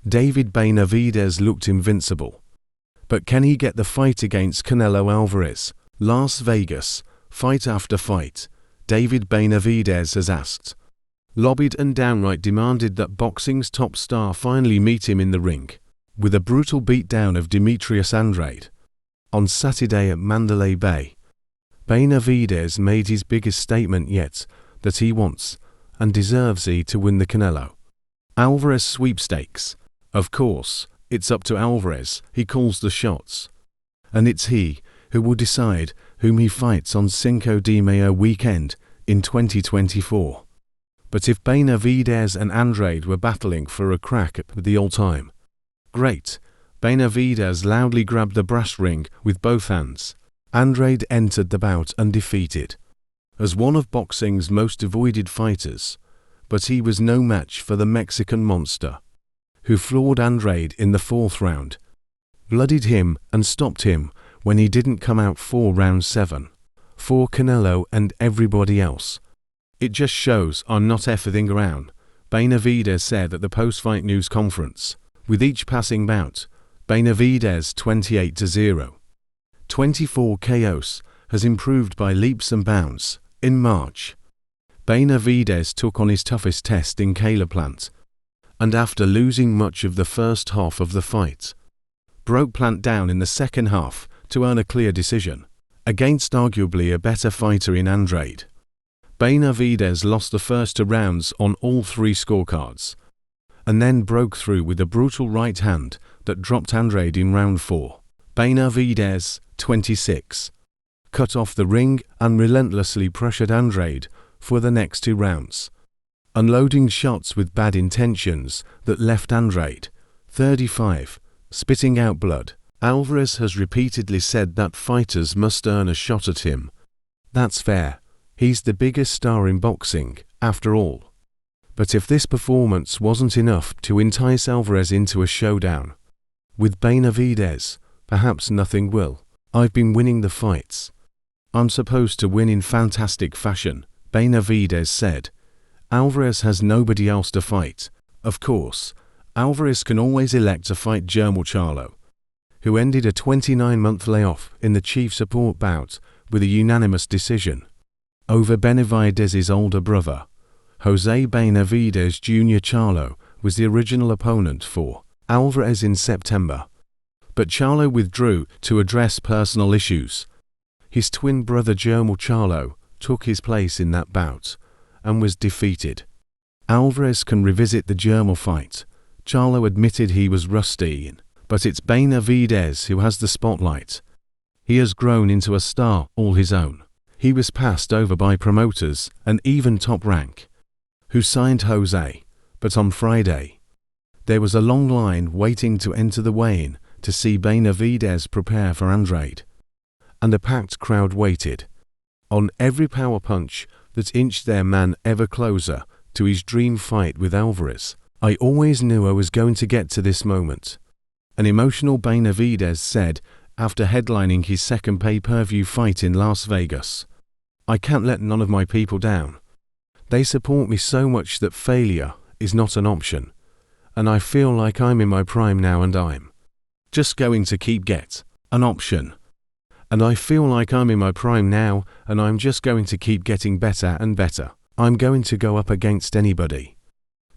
David Benavidez looked invincible. But can he get the fight against Canelo Alvarez? Las Vegas, fight after fight, David Benavidez has asked, lobbied and downright demanded that boxing's top star finally meet him in the ring, with a brutal beatdown of Demetrius Andrade. On Saturday at Mandalay Bay, Benavidez made his biggest statement yet, that he wants and deserves to win the Canelo Alvarez sweepstakes. Of course, it's up to Alvarez, he calls the shots. And it's he who will decide whom he fights on Cinco de Mayo weekend in 2024. But if Benavidez and Andrade were battling for a crack at the all-time great, Benavidez loudly grabbed the brass ring with both hands. Andrade entered the bout undefeated, as one of boxing's most avoided fighters, but he was no match for the Mexican monster, who floored Andrade in the fourth round, bloodied him and stopped him when he didn't come out for round 7. For Canelo and everybody else, it just shows I'm not effing around, Benavidez said at the post-fight news conference. With each passing bout, Benavidez 28-0. 24 KOs has improved by leaps and bounds. In March, Benavidez took on his toughest test in Caleb Plant, and after losing much of the first half of the fight, broke Plant down in the second half to earn a clear decision against arguably a better fighter in Andrade. Benavidez lost the first 2 rounds on all 3 scorecards, and then broke through with a brutal right hand that dropped Andrade in round 4. Benavidez, 26, cut off the ring and relentlessly pressured Andrade for the next 2 rounds, unloading shots with bad intentions that left Andrade, 35, spitting out blood. Alvarez has repeatedly said that fighters must earn a shot at him. That's fair. He's the biggest star in boxing, after all. But if this performance wasn't enough to entice Alvarez into a showdown with Benavidez, perhaps nothing will. I've been winning the fights. I'm supposed to win in fantastic fashion, Benavidez said. Alvarez has nobody else to fight. Of course, Alvarez can always elect to fight Jermall Charlo, who ended a 29-month layoff in the chief support bout with a unanimous decision over Benavidez's older brother. Jose Benavidez Jr. Charlo was the original opponent for Alvarez in September, but Charlo withdrew to address personal issues. His twin brother Jermall Charlo took his place in that bout and was defeated. Alvarez can revisit the Jermall fight. Charlo admitted he was rusty, but it's Benavidez who has the spotlight. He has grown into a star all his own. He was passed over by promoters and even Top Rank, who signed Jose, but on Friday, there was a long line waiting to enter the weigh-in to see Benavidez prepare for Andrade, and a packed crowd waited on every power punch that inched their man ever closer to his dream fight with Alvarez. I always knew I was going to get to this moment, an emotional Benavidez said after headlining his second pay-per-view fight in Las Vegas. I can't let none of my people down. They support me so much that failure is not an option, and I feel like I'm in my prime now and I'm just going to keep get an option. And I feel like I'm in my prime now and I'm just going to keep getting better and better. I'm going to go up against anybody.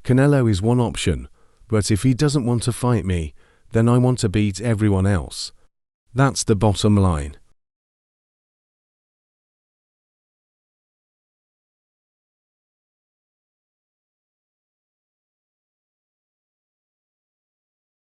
Canelo is one option, but if he doesn't want to fight me, then I want to beat everyone else. That's the bottom line.